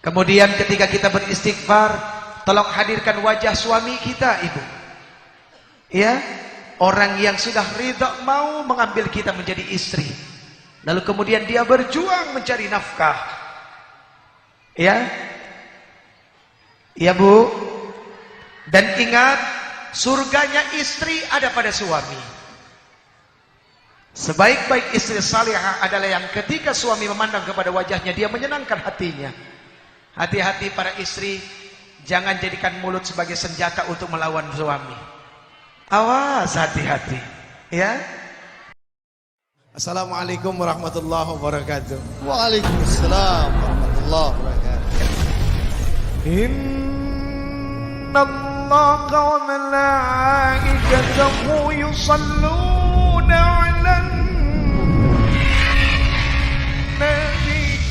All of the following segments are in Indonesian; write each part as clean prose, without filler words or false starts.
Kemudian ketika kita beristighfar, tolong hadirkan wajah suami kita, ibu. Ya, orang yang sudah ridha mau mengambil kita menjadi istri. Lalu kemudian dia berjuang mencari nafkah. Ya. Ya, Bu. Dan ingat, surganya istri ada pada suami. Sebaik-baik istri salihah adalah yang ketika suami memandang kepada wajahnya, dia menyenangkan hatinya. Hati-hati para istri, jangan jadikan mulut sebagai senjata untuk melawan suami. Awas, hati-hati. Ya. Assalamualaikum warahmatullahi wabarakatuh. Waalaikumsalam warahmatullahi wabarakatuh. Inna Allaha wa malaikatahu yusalluna 'alan nabi.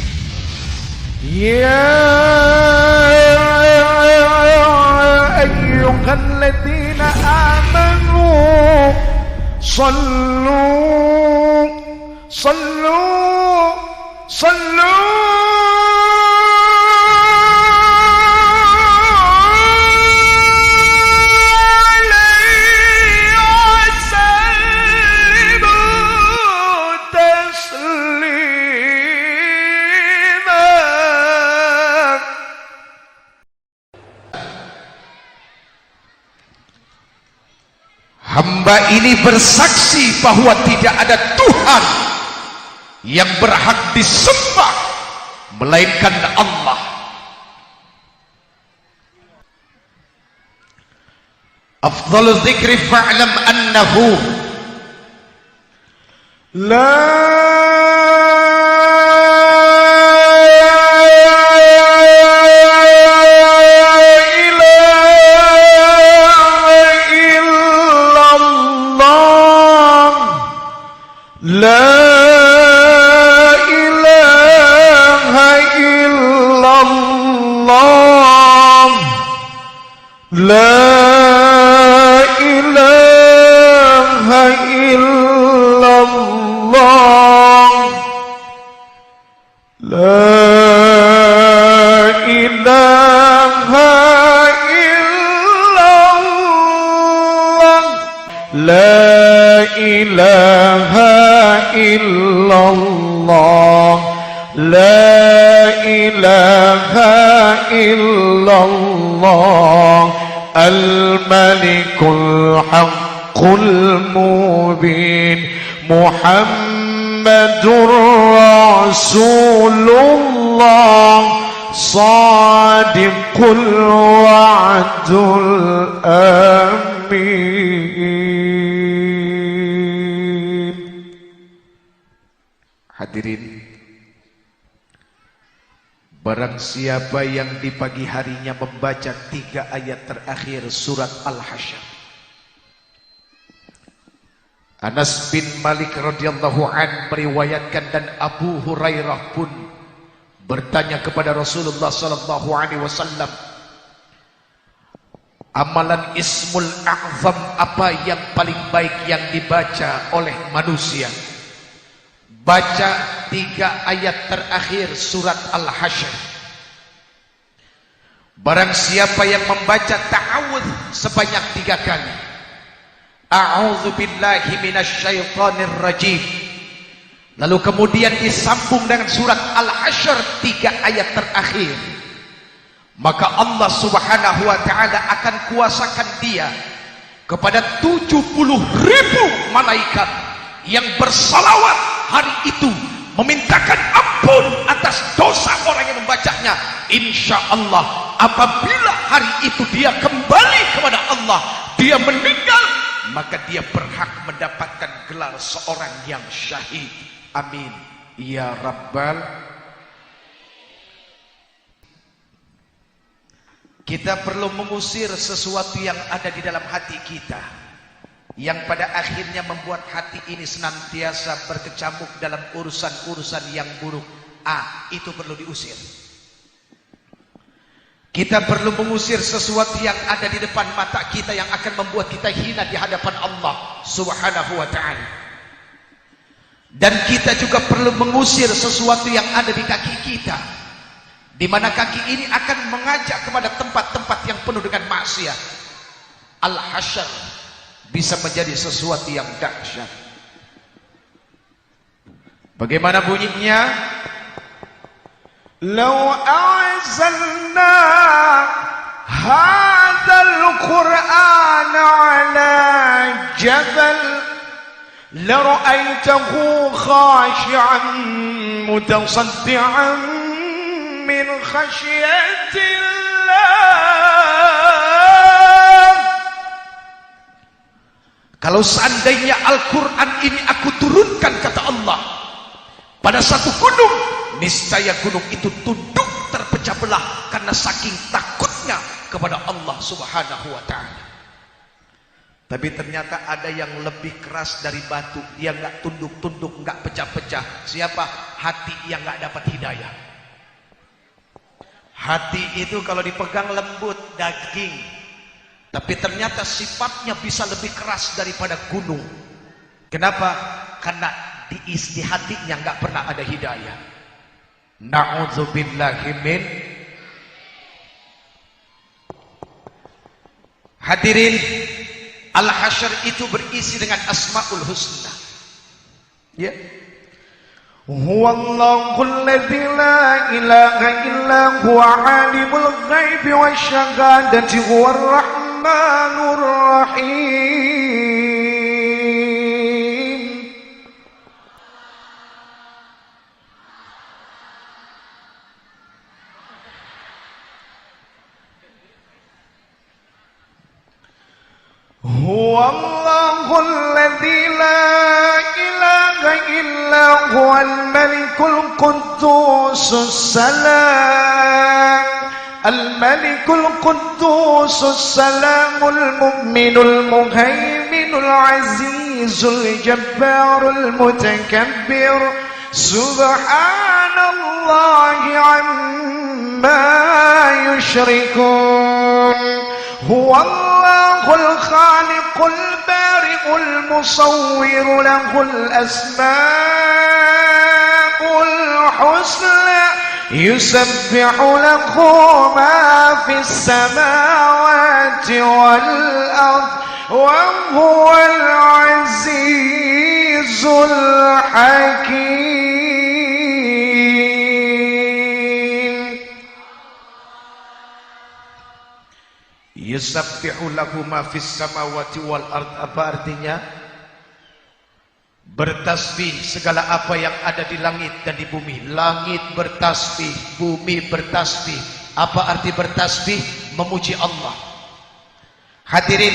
Ya ayyuhalladzina amanu sallu alaihi wa sallimu taslima. Hamba ini bersaksi bahwa tidak ada Tuhan yang berhak disembah melainkan Allah. Afdhalul dzikri fa'lam annahu La Al-Malikul Haqqul Mubin Muhammadur Rasulullah Sadiqul Wa'dul Amin. Hadirin, barang siapa yang di pagi harinya membaca 3 ayat terakhir surat Al-Hasyr. Anas bin Malik radhiyallahu an meriwayatkan dan Abu Hurairah pun bertanya kepada Rasulullah sallallahu alaihi wasallam, amalan Ismul A'zam apa yang paling baik yang dibaca oleh manusia? Baca 3 ayat terakhir surat Al-Hasyr. Barang siapa yang membaca ta'awudz sebanyak 3 kali, a'udzu billahi minasyaitonir rajim, lalu kemudian disambung dengan surat Al-Hasyr 3 ayat terakhir, maka Allah subhanahu wa ta'ala akan kuasakan dia kepada 70.000 malaikat yang bersalawat hari itu, memintakan ampun atas dosa orang yang membacanya. Insya Allah apabila hari itu dia kembali kepada Allah, dia meninggal, maka dia berhak mendapatkan gelar seorang yang syahid. Amin ya rabbal. Kita perlu mengusir sesuatu yang ada di dalam hati kita, yang pada akhirnya membuat hati ini senantiasa berkecamuk dalam urusan-urusan yang buruk. Itu perlu diusir. Kita perlu mengusir sesuatu yang ada di depan mata kita yang akan membuat kita hina di hadapan Allah subhanahu wa ta'ala. Dan kita juga perlu mengusir sesuatu yang ada di kaki kita di mana kaki ini akan mengajak kepada tempat-tempat yang penuh dengan maksiat. Al-hasyr bisa menjadi sesuatu yang dahsyat. Bagaimana bunyinya? لو أنزلنا هذا القرآن على جبل لرأيته خاشعا متصدعا من خشية الله. Kalau seandainya Al-Quran ini aku turunkan, kata Allah, pada satu gunung, niscaya gunung itu tunduk terpecah belah karena saking takutnya kepada Allah Subhanahu wa ta'ala. Tapi ternyata ada yang lebih keras dari batu. Dia nggak tunduk-tunduk, nggak pecah-pecah. Siapa? Hati yang nggak dapat hidayah. Hati itu kalau dipegang lembut, daging. Tapi ternyata sifatnya bisa lebih keras daripada gunung. Kenapa? Karena di hatinya nggak pernah ada hidayah. Na'udzubillahi min. Hadirin, Al-Hasyr itu berisi dengan Asmaul Husna. Ya. Huwallahul ladzi la ilaha illa huwa alimul ghaibi wasyahadati huwar rahmanur rahim. Huwallahul ladzi la ilaha illa huwal malikul quddusus salam. الملك القدوس السلام المؤمن المهيمن العزيز الجبار المتكبر سبحان الله عما يشركون هو الله الخالق البارئ المصور له الأسماء الحسنى يسبح له ما في السماوات والأرض وهو العزيز الحكيم. Yusabbihu lahu ma fis samawati wal ard. Apa artinya? Bertasbih segala apa yang ada di langit dan di bumi. Langit bertasbih, bumi bertasbih. Apa arti bertasbih? Memuji Allah. Hadirin,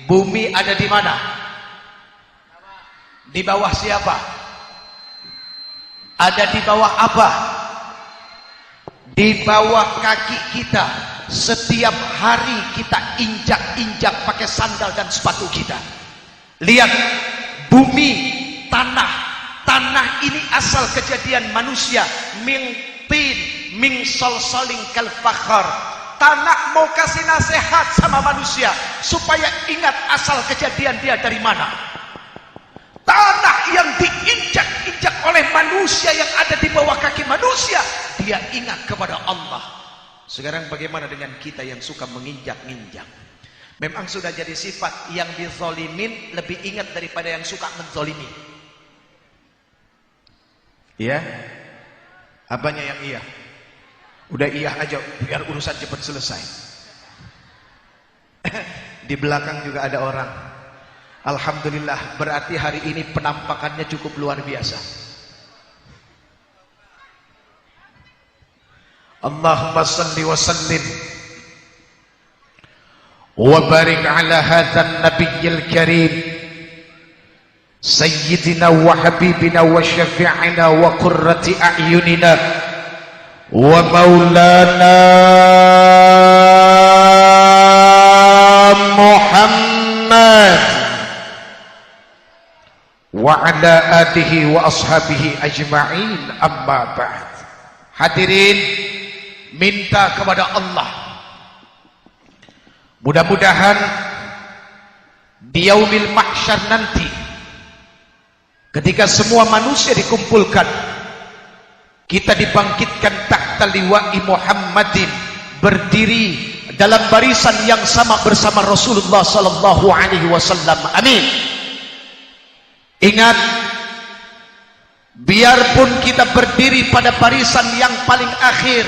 bumi ada di mana? Di bawah siapa? Ada di bawah apa? Di bawah kaki kita. Setiap hari kita injak-injak pakai sandal dan sepatu kita. Lihat, bumi, tanah ini asal kejadian manusia. Min tin, min solsoling kal fakhar. Tanah mau kasih nasihat sama manusia supaya ingat asal kejadian dia dari mana. Tanah yang diinjak-injak oleh manusia yang ada di bawah kaki manusia, dia ingat kepada Allah. Sekarang bagaimana dengan kita yang suka menginjak-injak? Memang sudah jadi sifat, yang dizolimin lebih ingat daripada yang suka menzolimi. Ya? Apanya yang iya? Udah iya aja biar urusan cepat selesai. Di belakang juga ada orang. Alhamdulillah, berarti hari ini penampakannya cukup luar biasa. Allahumma salli wa sallim wa barik ala hadzal nabiyil karim sayyidina wa habibina wa syafi'ina wa qurrati a'yunina wa maulana Muhammad wa ala alihi wa ashabihi ajma'in, amma ba'd. Hadirin, minta kepada Allah, mudah-mudahan di yaumil mahsyar nanti, ketika semua manusia dikumpulkan, kita dibangkitkan tahta liwa'i Muhammadin, berdiri dalam barisan yang sama bersama Rasulullah sallallahu alaihi wasallam. Amin. Ingat, biarpun kita berdiri pada barisan yang paling akhir,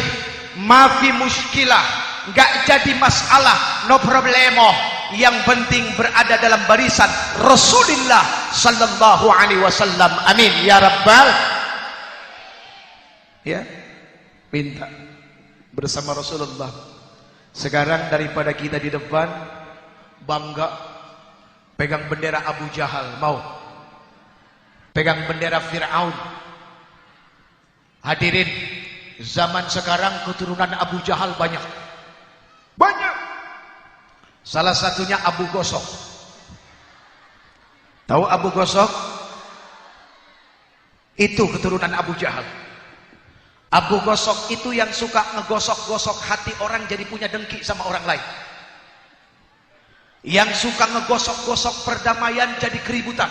mafi muskilah, enggak jadi masalah, no problemo. Yang penting berada dalam barisan Rasulullah sallallahu alaihi wasallam. Amin ya rabbal. Ya, minta bersama Rasulullah. Sekarang daripada kita di depan bangga pegang bendera Abu Jahal, mau pegang bendera Fir'aun. Hadirin, zaman sekarang keturunan Abu Jahal banyak. Salah satunya Abu Gosok. Tahu Abu Gosok? Itu keturunan Abu Jahal. Abu Gosok itu yang suka ngegosok-gosok hati orang jadi punya dengki sama orang lain. Yang suka ngegosok-gosok perdamaian jadi keributan.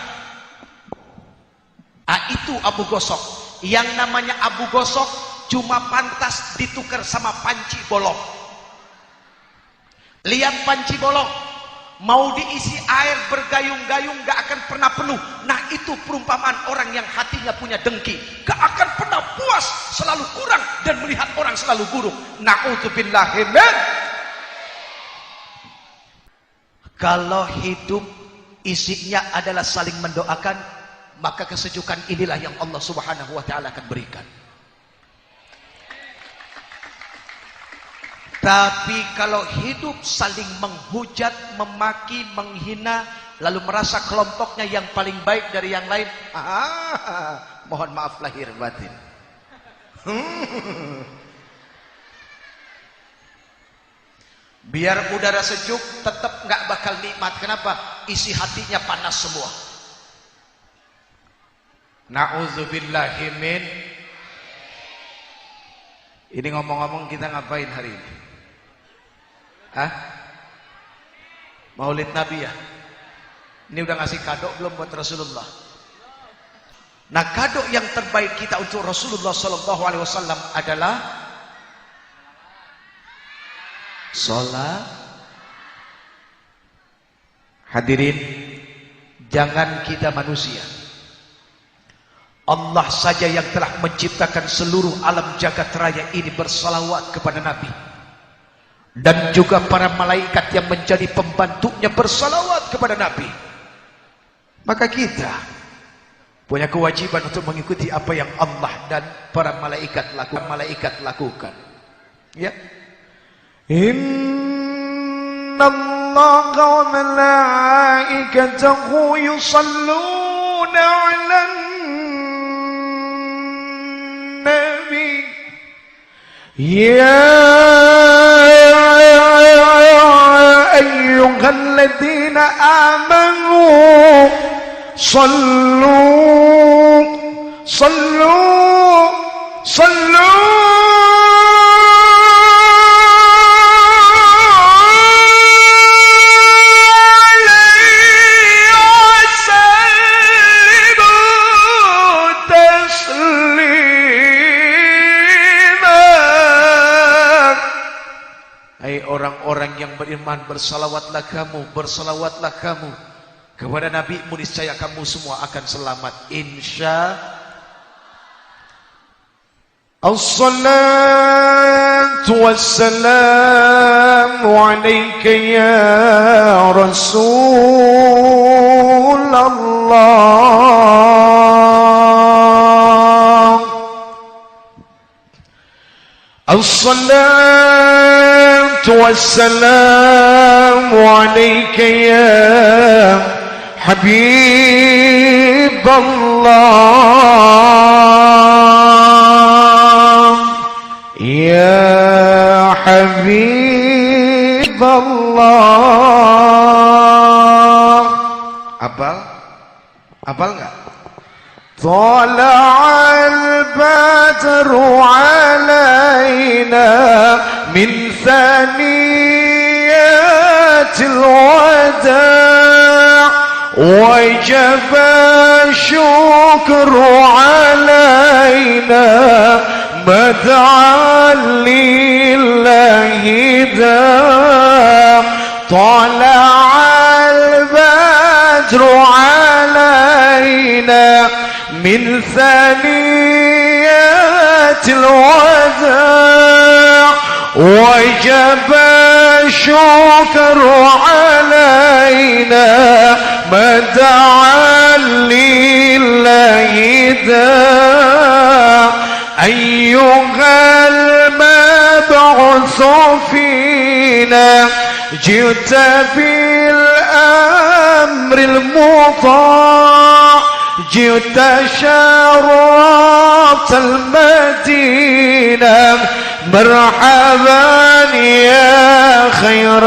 Itu Abu Gosok. Yang namanya Abu Gosok cuma pantas ditukar sama panci bolong. Lihat panci bolong, mau diisi air bergayung-gayung gak akan pernah penuh. Nah, itu perumpamaan orang yang hatinya punya dengki, gak akan pernah puas, selalu kurang dan melihat orang selalu buruk. Na'udzubillahi min. Kalau hidup isinya adalah saling mendoakan, maka kesejukan inilah yang Allah Subhanahu wa taala akan berikan. Tapi kalau hidup saling menghujat, memaki, menghina, lalu merasa kelompoknya yang paling baik dari yang lain, mohon maaf lahir batin. Biar udara sejuk tetap nggak bakal nikmat. Kenapa? Isi hatinya panas semua. Na'udzubillahi min. Ini ngomong-ngomong kita ngapain hari ini? Maulid Nabi ya? Ini udah ngasih kado belum buat Rasulullah? Nah, kado yang terbaik kita untuk Rasulullah sallallahu alaihi wasallam adalah salat. Hadirin, jangan kita manusia, Allah saja yang telah menciptakan seluruh alam jagat raya ini bersalawat kepada Nabi. Dan juga para malaikat yang menjadi pembantunya bersalawat kepada Nabi. Maka kita punya kewajiban untuk mengikuti apa yang Allah dan para malaikat lakukan. Ya. Inna Allaha wa malaikatahu yusalluna 'alan nabi. Ya ayyuhalladzina amanu sallu orang yang beriman, bersalawatlah kamu kepada Nabi-Mu, niscaya kamu semua akan selamat insya. As-salatu wassalamu alayka ya Rasulullah. As-salatu wassalamu alayka ya Habiballah. Ya Habiballah. Hafal enggak? Tala'al badru alaina min thaniyatil wada' wajaba syukru alaina مدعا لله دام طلع البدر علينا من ثنيات الوداع وجب الشكر علينا مدعا لله دام أيها المبعوث فينا جئت بالأمر المطاع جئت شرفت المدينة مرحبا يا خير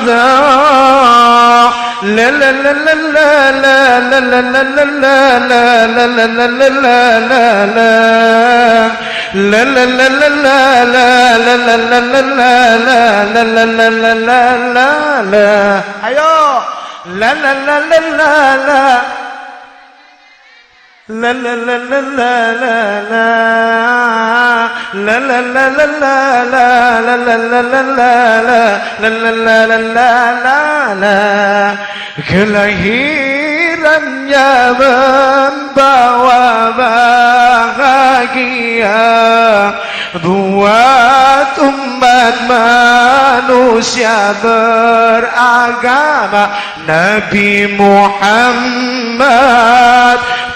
داع لا لا لا لا لا لا لا لا لا لا لا لا لا لا لا لا ayo la la la la la la la la la la la la la la la la la kelahirannya membawa bahagia buat umat manusia beragama Nabi Muhammad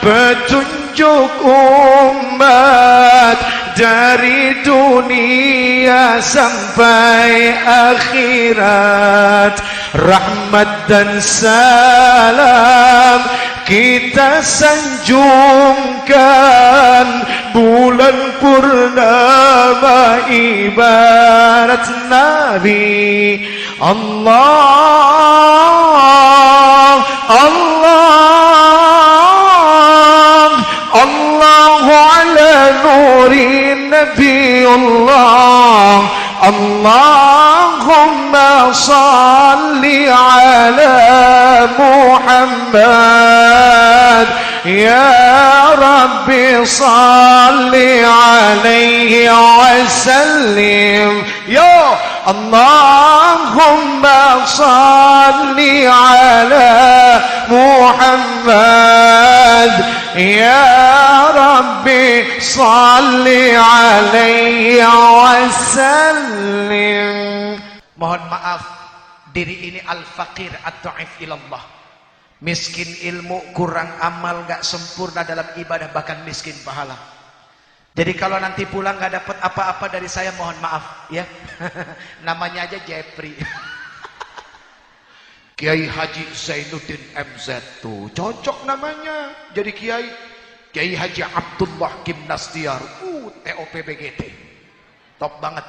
petunjuk umat dari dunia sampai akhirat rahmat dan salam kita sanjungkan bulan purnama ibarat Nabi Allah Allah Allahu ala nuri Nabi Allah Allahumma salli ala Muhammad Ya Rabbi salli alaihi wa sallim Ya Allahumma salli ala Muhammad Ya Rabbi salli alaihi wa sallim. Mohon maaf, diri ini al-faqir at-ta'if ilallah. Miskin ilmu, kurang amal, gak sempurna dalam ibadah, bahkan miskin pahala. Jadi kalau nanti pulang gak dapat apa-apa dari saya, mohon maaf ya. Namanya aja Jeffrey. Kiai Haji Zainuddin MZ tuh cocok namanya jadi kiai. Kiai Haji Abdullah Gimnastiar TOPBGT top banget.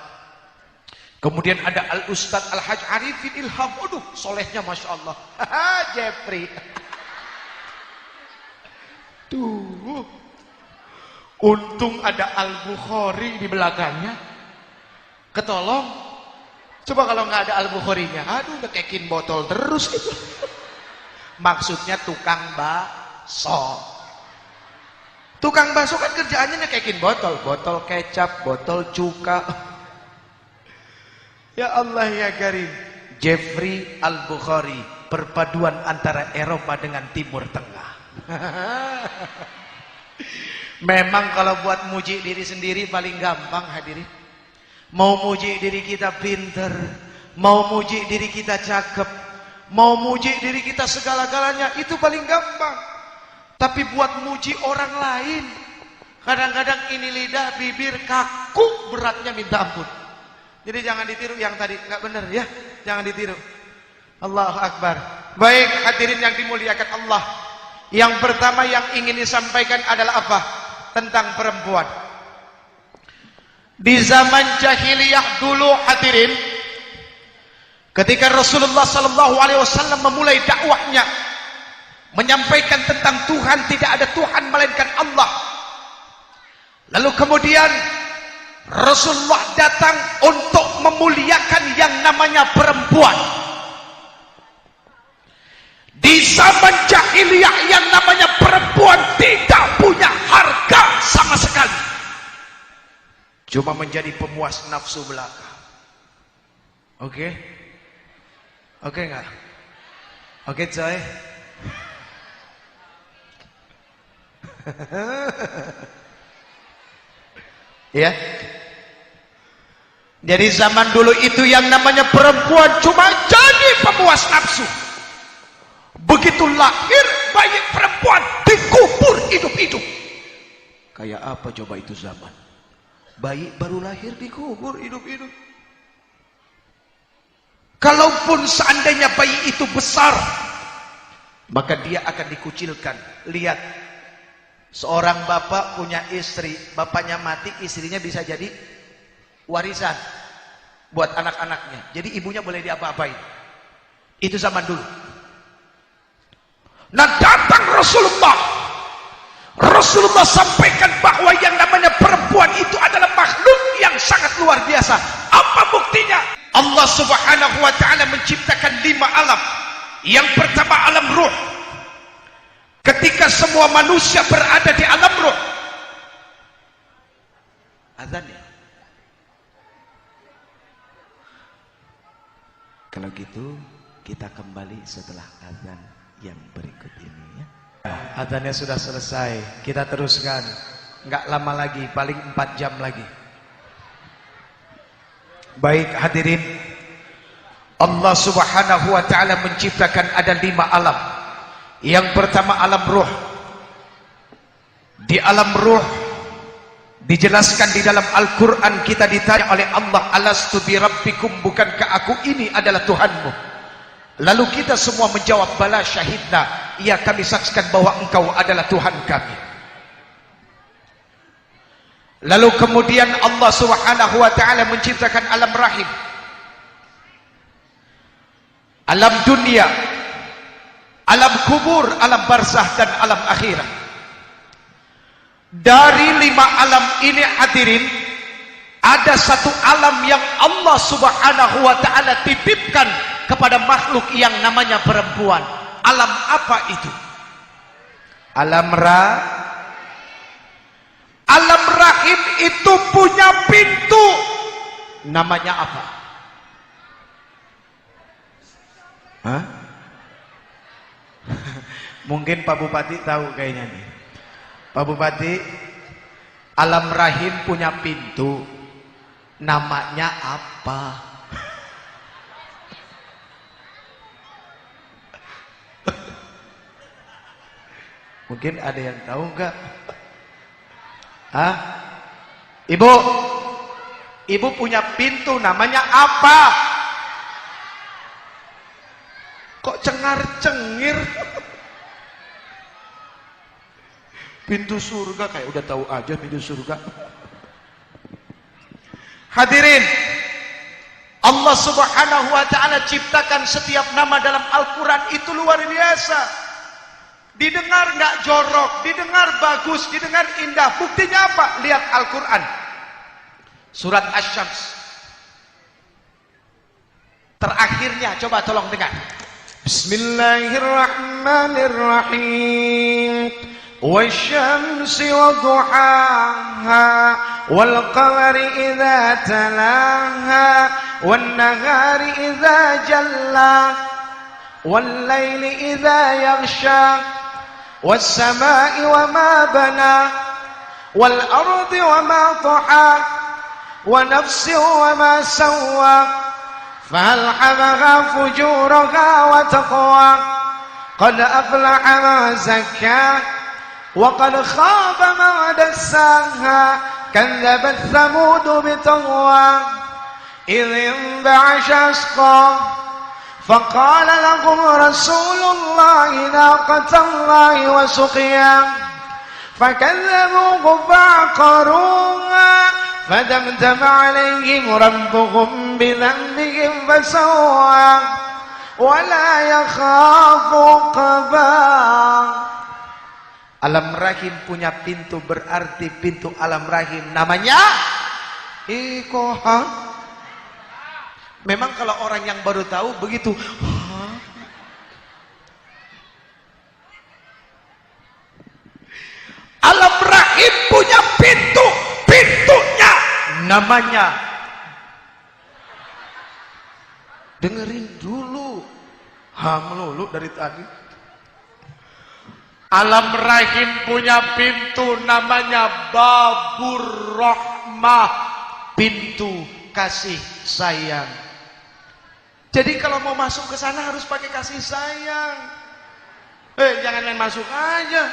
Kemudian ada Al Ustadz Al Haj Arifin Ilham, aduh solehnya Masya Allah. Jeffrey tuh untung ada Al Bukhari di belakangnya ketolong. Coba kalau nggak ada Al-Bukharinya, aduh ngekekin botol terus itu. Maksudnya tukang bakso. Tukang bakso kan kerjaannya ngekekin botol, botol kecap, botol cuka. Ya Allah ya Karim. Jeffrey Al-Bukhari, perpaduan antara Eropa dengan Timur Tengah. Memang kalau buat muji diri sendiri paling gampang hadirin. Mau muji diri kita pinter, mau muji diri kita cakep, mau muji diri kita segala-galanya, itu paling gampang. Tapi buat muji orang lain, kadang-kadang ini lidah, bibir kaku, beratnya minta ampun. Jadi jangan ditiru yang tadi, nggak benar ya, jangan ditiru. Allahu Akbar. Baik hadirin yang dimuliakan Allah. Yang pertama yang ingin disampaikan adalah apa? Tentang perempuan. Di zaman jahiliyah dulu hadirin, ketika Rasulullah SAW memulai dakwahnya, menyampaikan tentang Tuhan, tidak ada Tuhan melainkan Allah. Lalu kemudian Rasulullah datang untuk memuliakan yang namanya perempuan. Di zaman jahiliyah yang namanya perempuan tidak punya harga sama sekali. Cuma menjadi pemuas nafsu belaka. Oke? Oke enggak? Oke coy? Ya. Jadi zaman dulu itu yang namanya perempuan cuma jadi pemuas nafsu. Begitu lahir bayi perempuan dikubur hidup-hidup. Kayak apa coba itu zaman? Bayi baru lahir dikubur hidup-hidup. Kalaupun seandainya bayi itu besar, maka dia akan dikucilkan. Lihat, seorang bapak punya istri, bapaknya mati, istrinya bisa jadi warisan buat anak-anaknya. Jadi ibunya boleh diapa-apain. Itu zaman dulu. Nah, datang Rasulullah. Rasulullah sampaikan bahwa yang namanya perempuan itu adalah makhluk yang sangat luar biasa. Apa buktinya? Allah Subhanahu wa taala menciptakan 5 alam. Yang pertama alam ruh. Ketika semua manusia berada di alam ruh. Azan ya? Kalau gitu kita kembali setelah azan yang berikut ini ya. Azannya sudah selesai, kita teruskan. Enggak lama lagi, paling 4 jam lagi. Baik hadirin, Allah Subhanahu wa taala menciptakan ada 5 alam. Yang pertama alam ruh. Di alam ruh dijelaskan di dalam Al-Quran, kita ditanya oleh Allah, alastu bi rabbikum, bukankah aku ini adalah Tuhanmu? Lalu kita semua menjawab, bala syahidna, ya kami saksikan bahwa engkau adalah Tuhan kami. Lalu kemudian Allah Subhanahu wa taala menciptakan alam rahim, alam dunia, alam kubur, alam barzah, dan alam akhirat. Dari 5 alam ini hadirin, ada satu alam yang Allah Subhanahu wa taala titipkan kepada makhluk yang namanya perempuan. Alam apa itu? Alam rahim itu punya pintu. Namanya apa? Hah? Mungkin Pak Bupati tahu kayaknya nih. Pak Bupati, alam rahim punya pintu. Namanya apa? Mungkin ada yang tahu enggak? Hah? Ibu punya pintu, namanya apa? Kok cengar-cengir? Pintu surga, kayak udah tahu aja pintu surga. Hadirin, Allah Subhanahu wa taala ciptakan setiap nama dalam Al-Quran itu luar biasa. Didengar nggak jorok, didengar bagus, didengar indah. Buktinya apa? Lihat Al-Quran. Surat Asy-Syams. Terakhirnya, coba tolong dengar. Bismillahirrahmanirrahim. Wasyamsi waduhaha, wal qamari idza talaha, wan nahari idza jalla, wal laili idza yaghsha, was samai wama bana, wal ardi wama taha, wa nafsin wama sawwa, فألهمها فجورها وتقوى قد أفلح من زكاها وقد خاب من دساها كذبت ثمود بطغوى إذ انبعث أشقاها فقال لهم رسول الله ناقة الله وسقياها فكذبوه فعقروها فدمدم عليهم ربهم بذنبهم فسوى ولا يخاف عقباه. Alam rahim punya pintu, berarti pintu alam rahim namanya Ikoha. Memang kalau orang yang baru tahu begitu. Alam rahim punya pintu. Pintunya namanya, dengerin dulu, melulu dari tadi. Alam rahim punya pintu namanya Babur Rahmah, pintu kasih sayang. Jadi kalau mau masuk ke sana harus pakai kasih sayang. Jangan main masuk aja.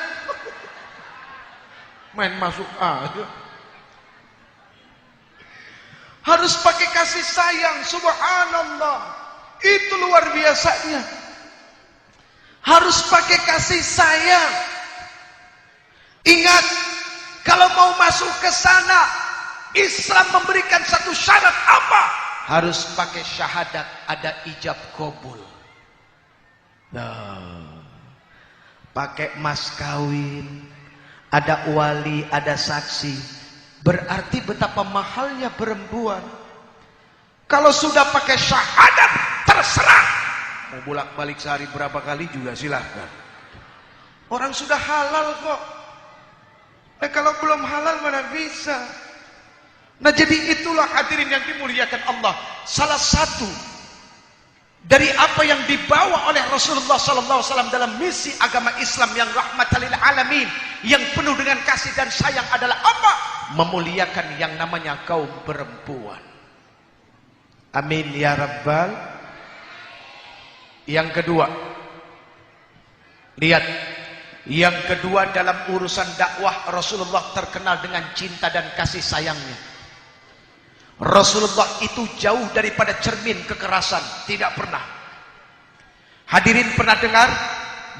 Main masuk aja. Harus pakai kasih sayang, subhanallah. Itu luar biasanya. Harus pakai kasih sayang. Ingat, kalau mau masuk ke sana, Islam memberikan satu syarat apa? Harus pakai syahadat, ada ijab qabul. Nah, pakai mas kawin, ada wali, ada saksi. Berarti betapa mahalnya perempuan. Kalau sudah pakai syahadat, terserah. Mau bolak-balik sehari berapa kali juga silahkan. Orang sudah halal kok. Kalau belum halal mana bisa. Nah jadi itulah hadirin yang dimuliakan Allah. Salah satu dari apa yang dibawa oleh Rasulullah SAW dalam misi agama Islam yang rahmatan lil alamin, yang penuh dengan kasih dan sayang adalah apa? Memuliakan yang namanya kaum perempuan. Amin ya Rabbal. Yang kedua, lihat, yang kedua dalam urusan dakwah Rasulullah terkenal dengan cinta dan kasih sayangnya. Rasulullah itu jauh daripada cermin kekerasan, tidak pernah. Hadirin pernah dengar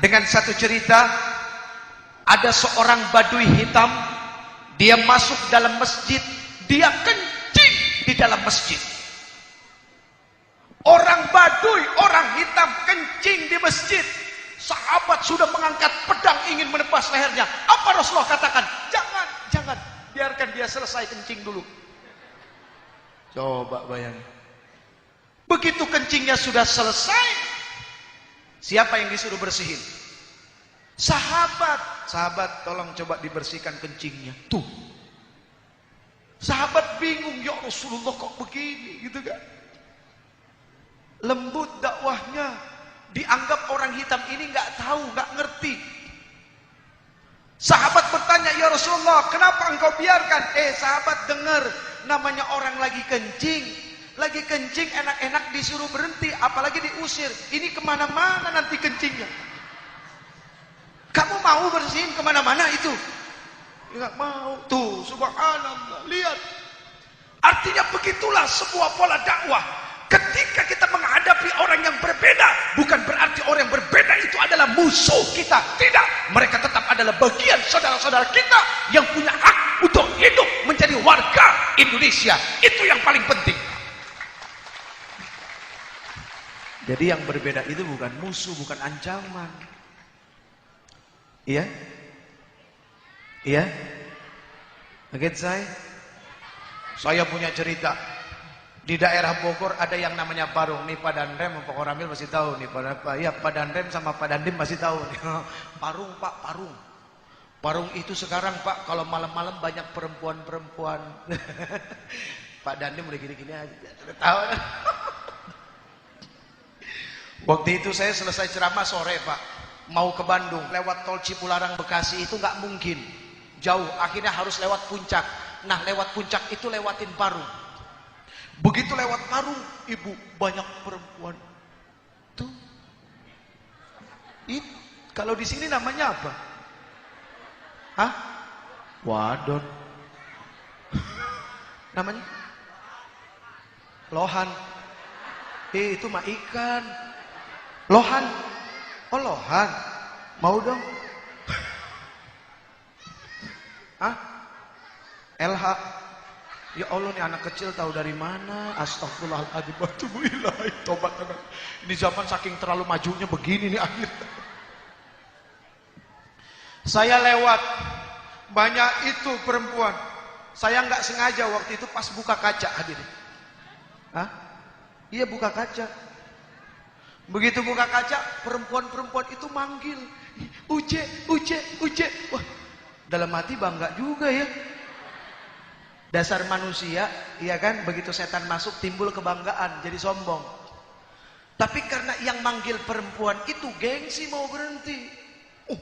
dengan satu cerita, ada seorang badui hitam, dia masuk dalam masjid, dia kencing di dalam masjid. Orang badui, orang hitam kencing di masjid. Sahabat sudah mengangkat pedang ingin menebas lehernya. Apa Rasulullah katakan? Jangan, biarkan dia selesai kencing dulu. Coba bayangin. Begitu kencingnya sudah selesai, siapa yang disuruh bersihin? Sahabat. Sahabat, tolong coba dibersihkan kencingnya. Tuh. Sahabat bingung, ya Rasulullah kok begini, gitu kan? Lembut dakwahnya. Dianggap orang hitam ini nggak tahu, nggak ngerti. Sahabat bertanya, ya Rasulullah, kenapa engkau biarkan? Sahabat dengar, namanya orang lagi kencing enak-enak disuruh berhenti, apalagi diusir. Ini kemana-mana nanti kencingnya. Kamu mau bersihin kemana-mana itu? Nggak mau. Tuh, subhanallah, lihat. Artinya begitulah sebuah pola dakwah. Ketika kita menghadapi orang yang berbeda, bukan berarti orang yang berbeda itu adalah musuh kita. Tidak, mereka tetap adalah bagian saudara-saudara kita yang punya hak untuk hidup menjadi warga Indonesia. Itu yang paling penting. Jadi yang berbeda itu bukan musuh, bukan ancaman. Iya? Iya? Begitu saya punya cerita. Di daerah Bogor ada yang namanya Parung. Nih Pak Danrem, Pak Koramil masih tahu nih. Pak Danrem sama Pak Dandim masih tahu nih. Parung Pak, Parung. Parung itu sekarang Pak, kalau malam-malam banyak perempuan-perempuan. Pak Dandim udah gini-gini aja. Tahu? Waktu itu saya selesai ceramah sore Pak. Mau ke Bandung, lewat tol Cipularang Bekasi itu nggak mungkin. Jauh, akhirnya harus lewat puncak. Nah lewat puncak itu lewatin Parung. Begitu lewat Parung, ibu, banyak perempuan. Tuh. Kalau di sini namanya apa? Hah? Wadon. Namanya? Lohan. Itu mah ikan. Lohan. Oh, lohan. Mau dong? Hah? LH. Ya Allah, nih anak kecil tahu dari mana? Astagfirullahaladzim. Tobat. Ini zaman saking terlalu majunya begini nih akhir. Saya lewat banyak itu perempuan. Saya nggak sengaja waktu itu pas buka kaca hadirin. Hah? Iya buka kaca. Begitu buka kaca, perempuan-perempuan itu manggil. Uje. Wah, dalam hati bangga juga ya. Dasar manusia, iya kan? Begitu setan masuk timbul kebanggaan, jadi sombong. Tapi karena yang manggil perempuan itu gengsi mau berhenti.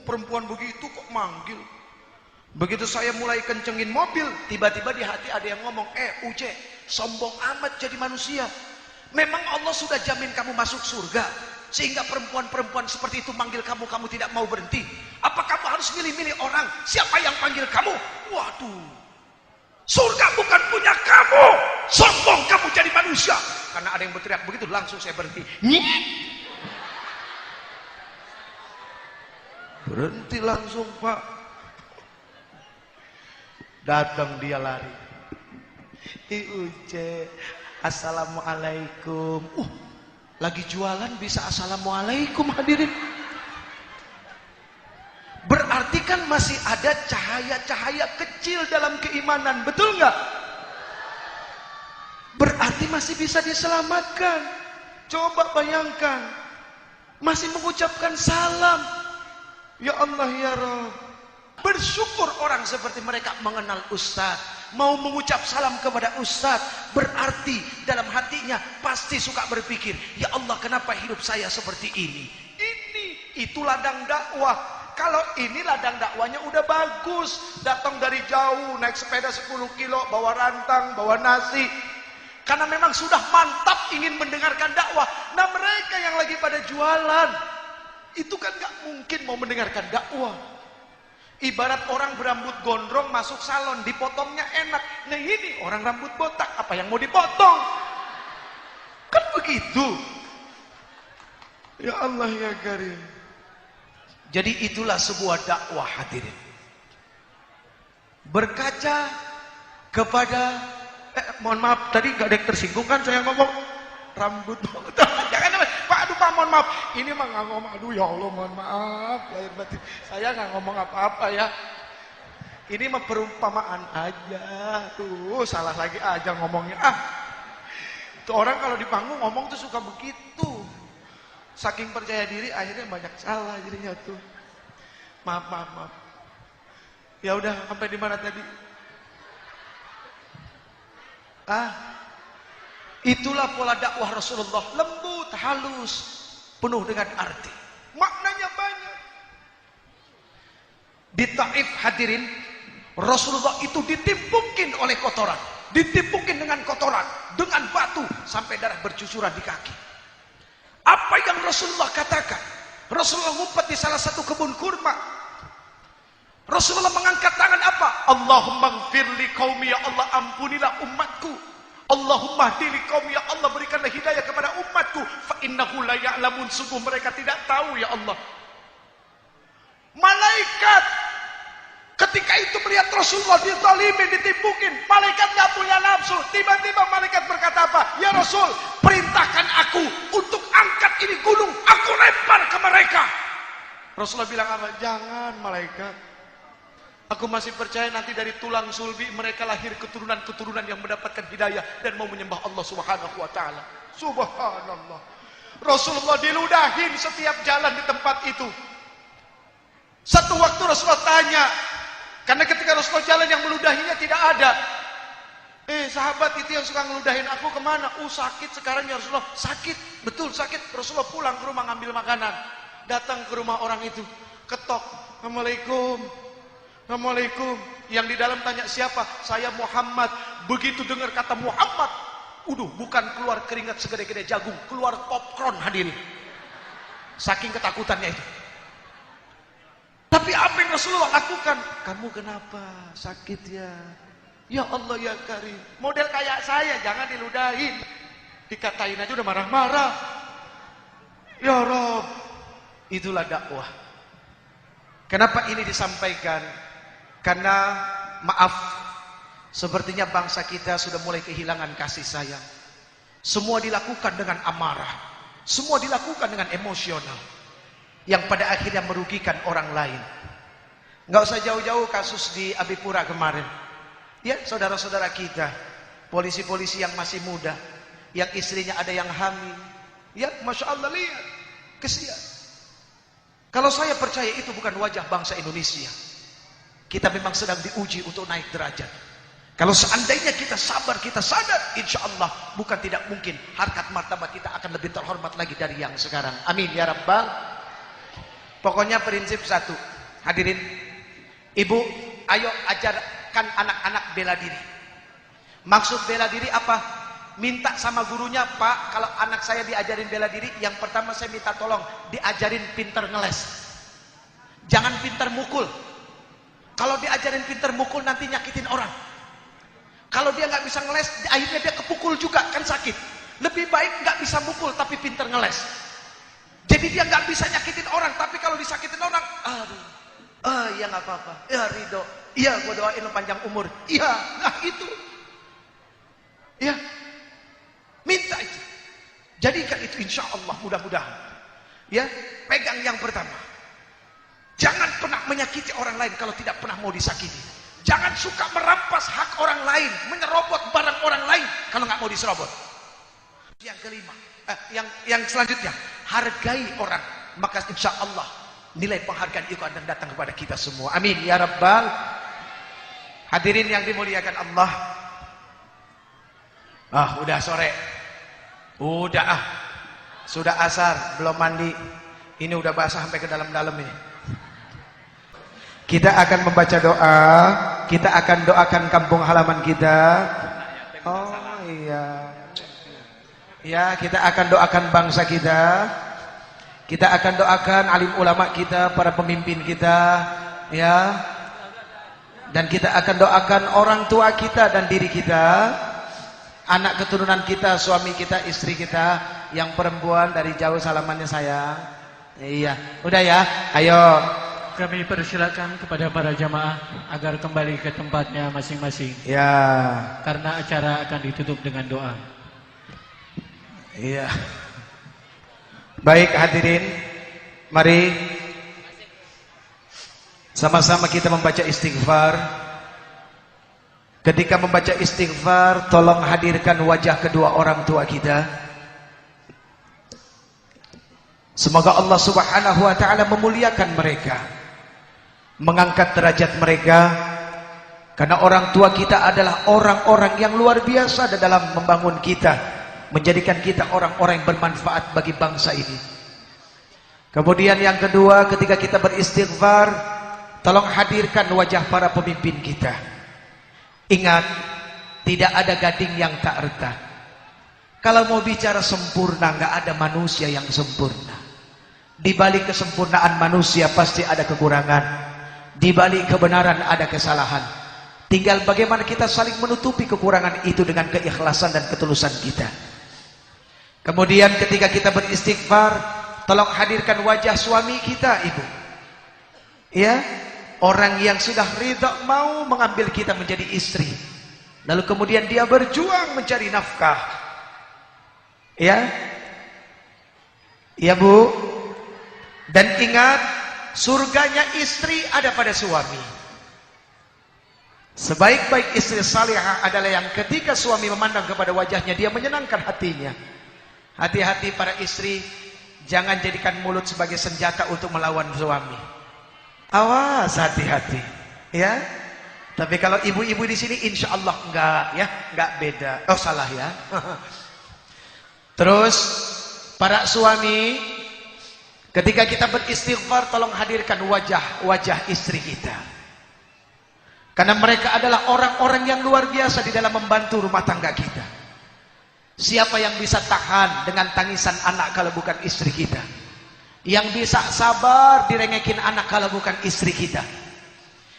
Perempuan begitu kok manggil. Begitu saya mulai kencengin mobil, tiba-tiba di hati ada yang ngomong, Uce, sombong amat jadi manusia. Memang Allah sudah jamin kamu masuk surga, sehingga perempuan-perempuan seperti itu manggil kamu, kamu tidak mau berhenti. Apa kamu harus milih-milih orang? Siapa yang panggil kamu? Waduh. Surga bukan punya kamu. Sombong kamu jadi manusia. Karena ada yang berteriak begitu, langsung saya berhenti. Berhenti langsung, Pak. Datang dia lari. Uce, assalamualaikum. Lagi jualan bisa assalamualaikum, hadirin. Berarti kan masih ada cahaya-cahaya kecil dalam keimanan, betul nggak? Berarti masih bisa diselamatkan. Coba bayangkan, masih mengucapkan salam. Ya Allah ya Rabb. Bersyukur orang seperti mereka mengenal Ustadz, mau mengucap salam kepada Ustadz. Berarti dalam hatinya pasti suka berpikir, ya Allah kenapa hidup saya seperti ini? Itu ladang dakwah. Kalau ini ladang dakwanya udah bagus, datang dari jauh, naik sepeda 10 kilo, bawa rantang, bawa nasi. Karena memang sudah mantap ingin mendengarkan dakwah. Nah mereka yang lagi pada jualan, itu kan gak mungkin mau mendengarkan dakwah. Ibarat orang berambut gondrong masuk salon, dipotongnya enak. Nah ini orang rambut botak, apa yang mau dipotong? Kan begitu. Ya Allah ya Karim. Jadi itulah sebuah dakwah, hadirin. Berkaca kepada mohon maaf tadi gak ada yang tersinggung kan saya ngomong rambut jangan Pak, aduh Pak mohon maaf, ini mah gak ngomong, aduh ya Allah mohon maaf lahir batin, saya gak ngomong apa-apa ya, ini mah perumpamaan aja. Tuh salah lagi aja ngomongnya. Tuh orang kalau di panggung ngomong tuh suka begitu. Saking percaya diri akhirnya banyak salah jadinya tuh. Maaf. Ya udah sampai di mana tadi? Itulah pola dakwah Rasulullah, lembut, halus, penuh dengan arti. Maknanya banyak. Di Taif hadirin, Rasulullah itu ditimpukin oleh kotoran, ditimpukin dengan kotoran, dengan batu sampai darah bercucuran di kaki. Apa yang Rasulullah katakan? Rasulullah ngumpet di salah satu kebun kurma. Rasulullah mengangkat tangan apa? Allahumma gfir li qaumi, ya Allah ampunilah umatku. Allahumma hdi li qaumi, ya Allah berikanlah hidayah kepada umatku. Fa innahu la ya'lamun, sungguh mereka tidak tahu ya Allah. Malaikat ketika itu melihat Rasulullah dizalimin, ditimpukin, malaikat gak punya nafsu. Tiba-tiba malaikat berkata apa? Ya Rasul, perintahkan aku untuk angkat ini gunung, aku lempar ke mereka. Rasulullah bilang apa? Jangan malaikat, aku masih percaya nanti dari tulang sulbi mereka lahir keturunan-keturunan yang mendapatkan hidayah dan mau menyembah Allah Subhanahu wa ta'ala. Subhanallah. Rasulullah diludahin setiap jalan di tempat itu. Satu waktu Rasulullah tanya, karena ketika Rasulullah jalan yang meludahinya tidak ada. Sahabat itu yang suka ngeludahin aku kemana? Sakit sekarang ya Rasulullah. Sakit, betul sakit. Rasulullah pulang ke rumah ngambil makanan. Datang ke rumah orang itu, ketok. Assalamualaikum. Assalamualaikum. Yang di dalam tanya siapa? Saya Muhammad. Begitu dengar kata Muhammad, bukan keluar keringat segede-gede jagung, keluar popcorn hadirin. Saking ketakutannya itu. Tapi apa yang Rasulullah lakukan? Kamu kenapa? Sakit ya? Ya Allah ya Karim. Model kayak saya jangan diludahin. Dikatain aja udah marah-marah. Ya Rabb. Itulah dakwah. Kenapa ini disampaikan? Karena maaf, sepertinya bangsa kita sudah mulai kehilangan kasih sayang. Semua dilakukan dengan amarah, semua dilakukan dengan emosional, yang pada akhirnya merugikan orang lain. Nggak usah jauh-jauh kasus di Abipura kemarin. Ya, saudara-saudara kita, polisi-polisi yang masih muda, yang istrinya ada yang hamil. Ya, Masya Allah, lihat, kesian. Kalau saya percaya itu bukan wajah bangsa Indonesia. Kita memang sedang diuji untuk naik derajat. Kalau seandainya kita sabar, kita sadar, insya Allah bukan tidak mungkin harkat martabat kita akan lebih terhormat lagi dari yang sekarang. Amin ya Rabbal. Pokoknya prinsip satu, hadirin, ibu, ayo ajarkan anak-anak bela diri. Maksud bela diri apa? Minta sama gurunya, Pak, kalau anak saya diajarin bela diri, yang pertama saya minta tolong diajarin pinter ngeles. Jangan pinter mukul. Kalau diajarin pinter mukul nanti nyakitin orang. Kalau dia nggak bisa ngeles, akhirnya dia kepukul juga, kan sakit. Lebih baik nggak bisa mukul tapi pinter ngeles. Jadi dia nggak bisa nyakitin orang, tapi kalau disakitin orang, aduh, ya nggak apa-apa, ya ridho, iya gua doain lo panjang umur, iya, nah itu, ya, minta itu. Jadikan itu insya Allah mudah-mudahan, ya, pegang yang pertama. Jangan pernah menyakiti orang lain kalau tidak pernah mau disakiti. Jangan suka merampas hak orang lain, menyerobot barang orang lain kalau nggak mau diserobot. Yang kelima, yang selanjutnya, hargai orang, maka insya Allah nilai penghargaan itu akan datang kepada kita semua. Amin ya Rabbal. Hadirin yang dimuliakan Allah. Udah sore, sudah asar, belum mandi. Ini udah basah sampai ke dalam-dalam ini. Kita akan membaca doa, kita akan doakan kampung halaman kita. Oh iya. Ya, kita akan doakan bangsa kita. Kita akan doakan alim ulama kita, para pemimpin kita, ya. Dan kita akan doakan orang tua kita dan diri kita, anak keturunan kita, suami kita, istri kita, yang perempuan dari jauh salamannya sayang. Iya, udah ya. Ayo. Kami persilakan kepada para jamaah agar kembali ke tempatnya masing-masing. Ya. Karena acara akan ditutup dengan doa. Iya. Baik hadirin, mari sama-sama kita membaca istighfar. Ketika membaca istighfar, tolong hadirkan wajah kedua orang tua kita. Semoga Allah Subhanahu wa taala memuliakan mereka, mengangkat derajat mereka, karena orang tua kita adalah orang-orang yang luar biasa dalam membangun kita, menjadikan kita orang-orang yang bermanfaat bagi bangsa ini. Kemudian yang kedua, ketika kita beristighfar, tolong hadirkan wajah para pemimpin kita. Ingat, tidak ada gading yang tak retak. Kalau mau bicara sempurna, nggak ada manusia yang sempurna. Di balik kesempurnaan manusia pasti ada kekurangan. Di balik kebenaran ada kesalahan. Tinggal bagaimana kita saling menutupi kekurangan itu dengan keikhlasan dan ketulusan kita. Kemudian ketika kita beristighfar, tolong hadirkan wajah suami kita, ibu. Ya, orang yang sudah ridha mau mengambil kita menjadi istri. Lalu kemudian dia berjuang mencari nafkah. Ya. Ya, Bu. Dan ingat, surganya istri ada pada suami. Sebaik-baik istri salihah adalah yang ketika suami memandang kepada wajahnya, dia menyenangkan hatinya. Hati-hati para istri, jangan jadikan mulut sebagai senjata untuk melawan suami. Awas, hati-hati, ya. Tapi kalau ibu-ibu di sini, insya Allah enggak, ya, enggak beda. Oh, salah ya. Terus para suami, ketika kita beristighfar, tolong hadirkan wajah-wajah istri kita. Karena mereka adalah orang-orang yang luar biasa di dalam membantu rumah tangga kita. Siapa yang bisa tahan dengan tangisan anak kalau bukan istri kita? Yang bisa sabar direngekin anak kalau bukan istri kita?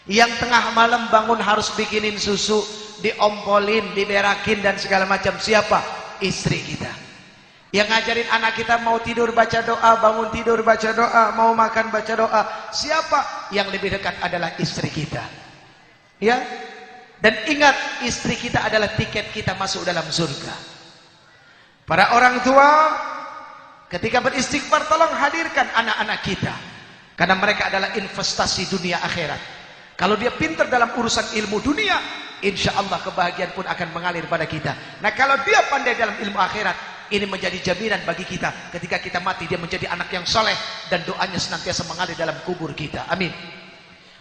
Yang tengah malam bangun harus bikinin susu, diompolin, diberakin dan segala macam, siapa? Istri kita. Yang ngajarin anak kita mau tidur baca doa, bangun tidur baca doa, mau makan baca doa, siapa? Yang lebih dekat adalah istri kita. Ya. Dan ingat, istri kita adalah tiket kita masuk dalam surga. Para orang tua, ketika beristighfar, tolong hadirkan anak-anak kita, karena mereka adalah investasi dunia akhirat. Kalau dia pintar dalam urusan ilmu dunia, insya Allah kebahagiaan pun akan mengalir pada kita. Nah, kalau dia pandai dalam ilmu akhirat, ini menjadi jaminan bagi kita. Ketika kita mati, dia menjadi anak yang soleh dan doanya senantiasa mengalir dalam kubur kita. Amin.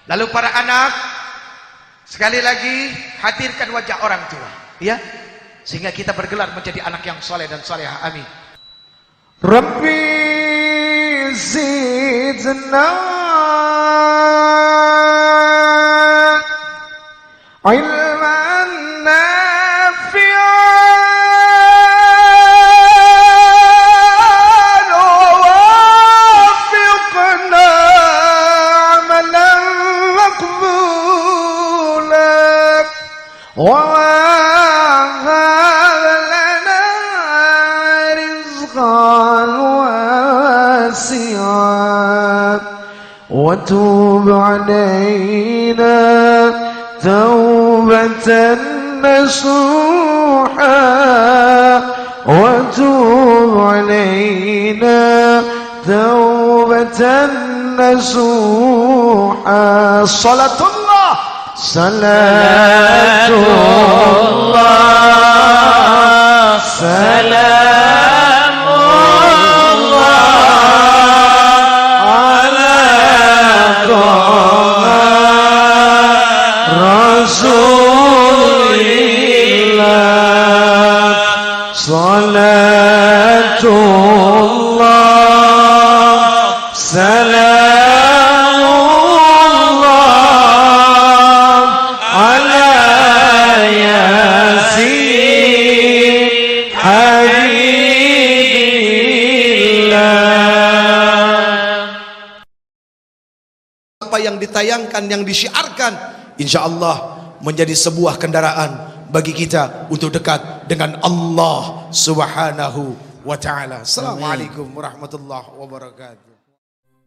Lalu para anak, Sekali lagi, hadirkan wajah orang tua, ya, sehingga kita bergelar menjadi anak yang soleh dan solehah. Amin. Rabbi zidna ilman nafi'an wafiqna amalan maqbulan wa hab lana rizqan wasi'an wa tub alaina توبة نصوحا وتوب علينا توبة نصوحا صلاة الله صلاة الله سلام الله على Rasulillah, salatullah, salamullah, ala yasin habibillah. Apa yang ditayangkan, yang disiarkan, insyaallah menjadi sebuah kendaraan bagi kita untuk dekat dengan Allah Subhanahu wa taala. Assalamualaikum warahmatullahi wabarakatuh.